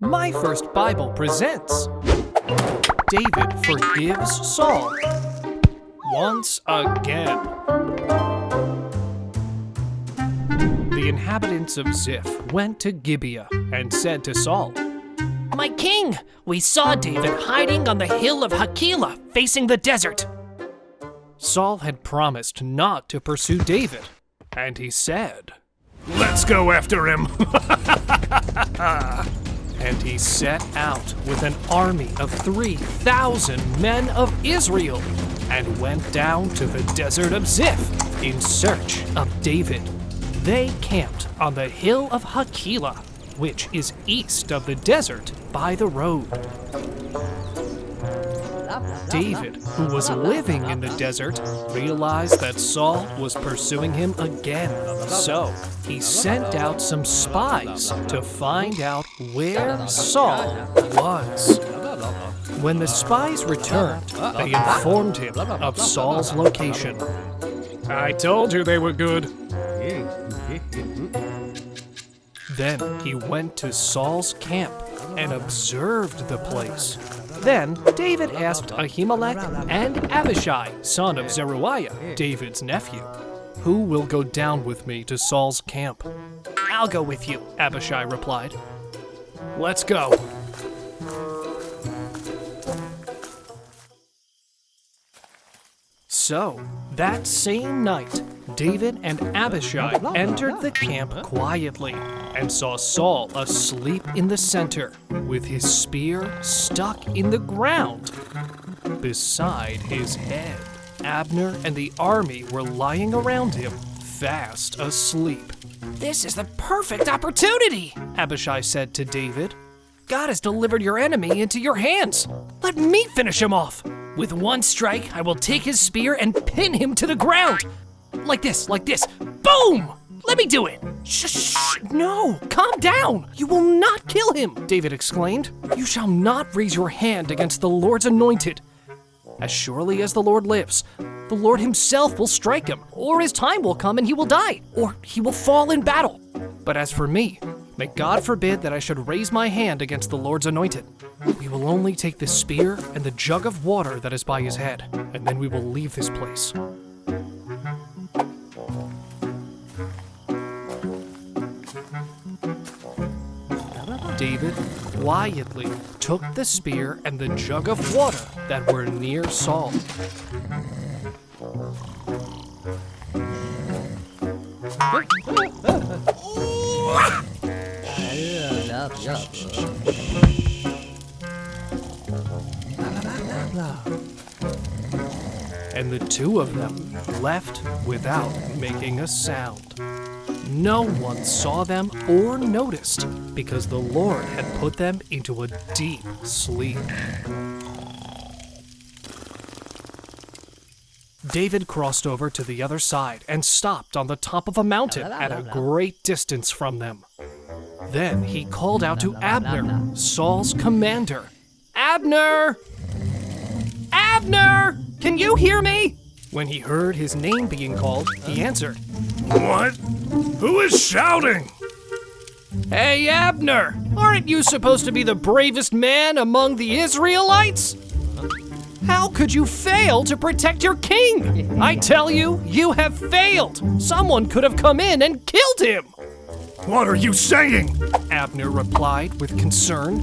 My First Bible presents David forgives Saul once again. The inhabitants of Ziph went to Gibeah and said to Saul, "My king, we saw David hiding on the hill of Hakilah, facing the desert." Saul had promised not to pursue David, and he said, "Let's go after him." And he set out with an army of 3,000 men of Israel and went down to the desert of Ziph in search of David. They camped on the hill of Hakilah, which is east of the desert by the road. David, who was living in the desert, realized that Saul was pursuing him again. So he sent out some spies to find out where Saul was. When the spies returned, they informed him of Saul's location. "I told you they were good." Then he went to Saul's camp and observed the place. Then David asked Ahimelech and Abishai, son of Zeruiah, David's nephew, "Who will go down with me to Saul's camp?" "I'll go with you," Abishai replied. "Let's go." So, that same night, David and Abishai entered the camp quietly and saw Saul asleep in the center, with his spear stuck in the ground. Beside his head, Abner and the army were lying around him, fast asleep. "This is the perfect opportunity," Abishai said to David. "God has delivered your enemy into your hands. Let me finish him off. With one strike, I will take his spear and pin him to the ground. Like this. Boom! Let me do it." Shh, no, calm down. You will not kill him," David exclaimed. "You shall not raise your hand against the Lord's anointed. As surely as the Lord lives, the Lord himself will strike him, or his time will come and he will die, or he will fall in battle. But as for me, may God forbid that I should raise my hand against the Lord's anointed. We will only take the spear and the jug of water that is by his head, and then we will leave this place." David quietly took the spear and the jug of water that were near Saul. And the two of them left without making a sound. No one saw them or noticed, because the Lord had put them into a deep sleep. David crossed over to the other side and stopped on the top of a mountain at a great distance from them. Then he called out to Abner, Saul's commander. "Abner! Abner! Can you hear me?" When he heard his name being called, he answered, "What? Who is shouting?" "Hey, Abner! Aren't you supposed to be the bravest man among the Israelites? How could you fail to protect your king? I tell you, you have failed. Someone could have come in and killed him." "What are you saying?" Abner replied with concern.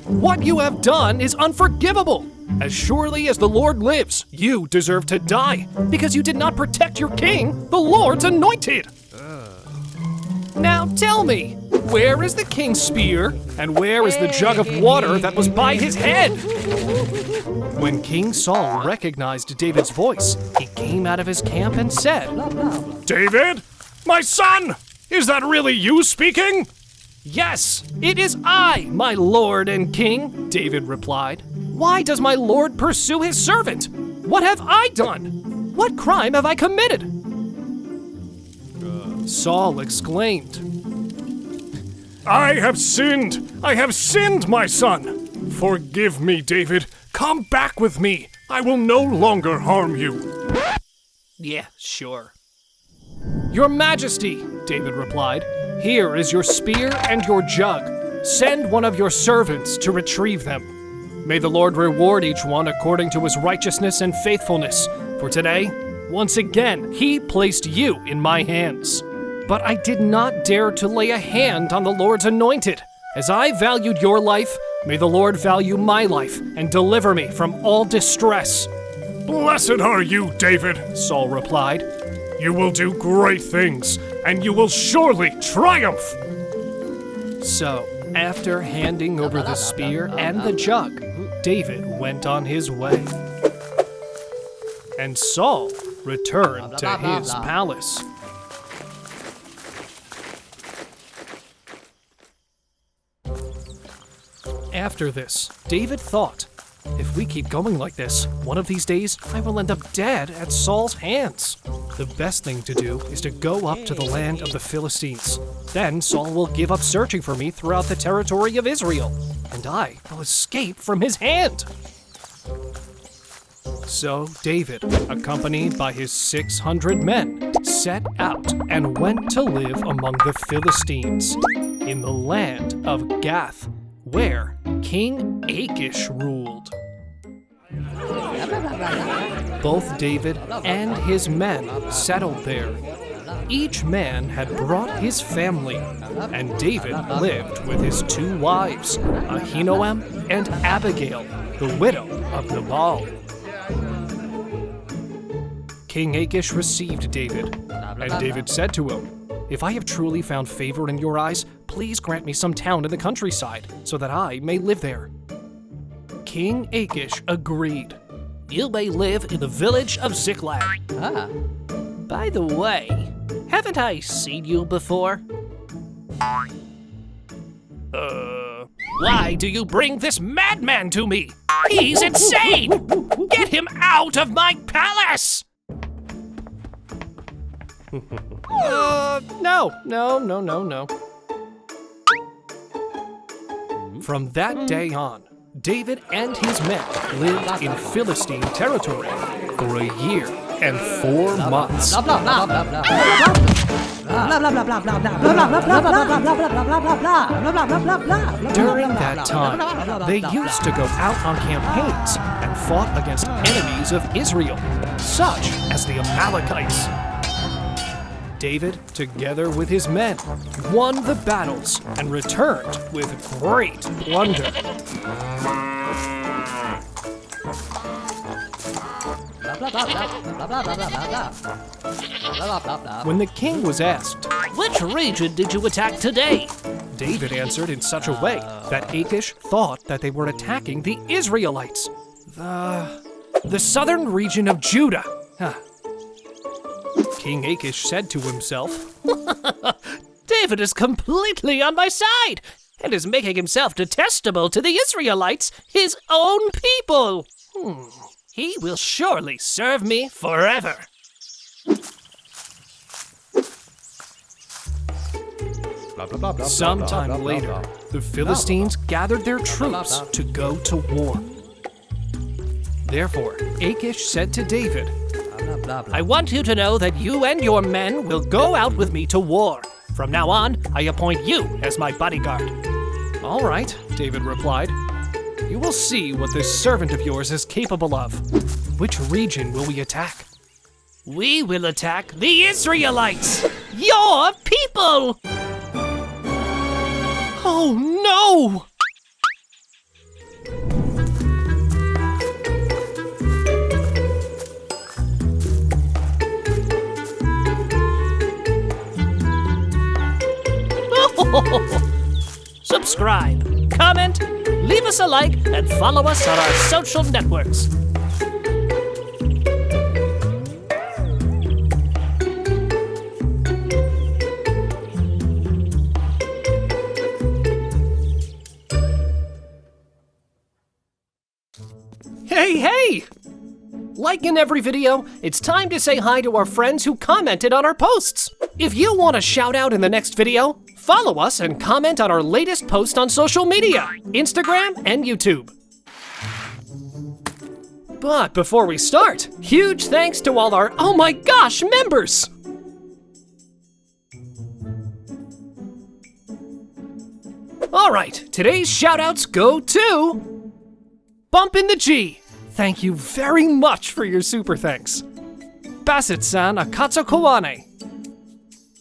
"What you have done is unforgivable. As surely as the Lord lives, you deserve to die, because you did not protect your king, the Lord's anointed. Now tell me, where is the king's spear, and where is the jug of water that was by his head?" When King Saul recognized David's voice, he came out of his camp and said, "David, my son, is that really you speaking?" "Yes, it is I, my lord and king," David replied. "Why does my lord pursue his servant? What have I done? What crime have I committed?" Saul exclaimed, I have sinned, my son. Forgive me, David. Come back with me. I will no longer harm you." "Yeah, sure." "Your Majesty," David replied, "here is your spear and your jug. send one of your servants to retrieve them. May the Lord reward each one according to his righteousness and faithfulness, for today, once again, he placed you in my hands. But I did not dare to lay a hand on the Lord's anointed. As I valued your life, may the Lord value my life and deliver me from all distress." "Blessed are you, David," Saul replied. "You will do great things, and you will surely triumph." So, after handing over the spear and the jug, David went on his way. And Saul returned to his palace. After this, David thought, "If we keep going like this, one of these days I will end up dead at Saul's hands. The best thing to do is to go up to the land of the Philistines. Then Saul will give up searching for me throughout the territory of Israel, and I will escape from his hand." So David, accompanied by his 600 men, set out and went to live among the Philistines in the land of Gath, where King Achish ruled. Both David and his men settled there. Each man had brought his family, and David lived with his 2 wives, Ahinoam and Abigail, the widow of Nabal. King Achish received David, and David said to him, "If I have truly found favor in your eyes, please grant me some town in the countryside, so that I may live there." King Achish agreed. You may live in the village of Ziklag. By the way, haven't I seen you before? Why do you bring this madman to me? He's insane! Get him out of my palace! No. From that day on, David and his men lived in Philistine territory for a year and 4 months. During that time, they used to go out on campaigns and fought against enemies of Israel, such as the Amalekites. David, together with his men, won the battles and returned with great plunder. When the king was asked, "Which region did you attack today?" David answered in such a way that Achish thought that they were attacking the Israelites. The southern region of Judah. King Achish said to himself, David is completely on my side and is making himself detestable to the Israelites, his own people. He will surely serve me forever. Sometime later, the Philistines gathered their troops to go to war. Therefore, Achish said to David, I want you to know that you and your men will go out with me to war. From now on, I appoint you as my bodyguard. "All right," David replied. "You will see what this servant of yours is capable of. Which region will we attack?" We will attack the Israelites, your people! Oh no! Subscribe, comment, leave us a like, and follow us on our social networks. Hey! Like in every video, it's time to say hi to our friends who commented on our posts. If you want a shout out in the next video, follow us and comment on our latest post on social media, Instagram and YouTube. But before we start, huge thanks to all our Oh My Gosh members! All right, today's shoutouts go to Bump in the G. Thank you very much for your super thanks. Bassett-san Akatsukawane.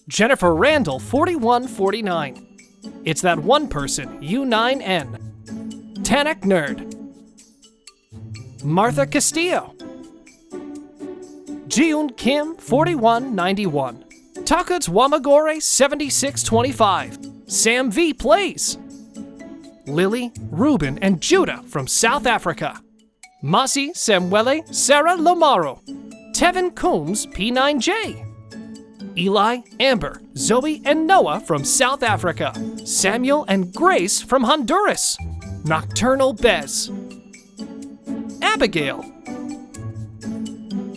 Jennifer Randall 4149. It's that one person, U9N. Tanak Nerd. Martha Castillo. Jiun Kim 4191. Takuts Wamagore 7625. Sam V plays. Lily, Ruben, and Judah from South Africa. Masi Samuele Sarah Lomaro. Tevin Coombs P9J. Eli, Amber, Zoe, and Noah from South Africa. Samuel and Grace from Honduras. Nocturnal Bez. Abigail.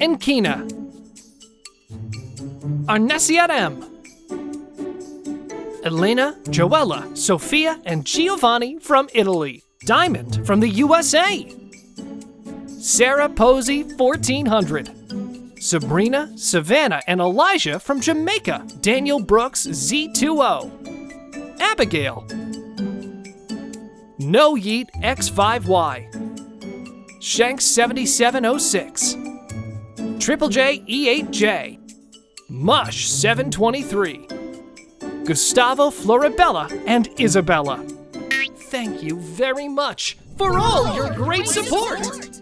Enkina. Arnesiat M. Elena, Joella, Sophia, and Giovanni from Italy. Diamond from the USA. Sarah Posey 1400. Sabrina, Savannah, and Elijah from Jamaica. Daniel Brooks Z20. Abigail. No Yeet X5Y. Shanks 7706. Triple J E8J. Mush 723. Gustavo Floribella and Isabella. Thank you very much for all your great support.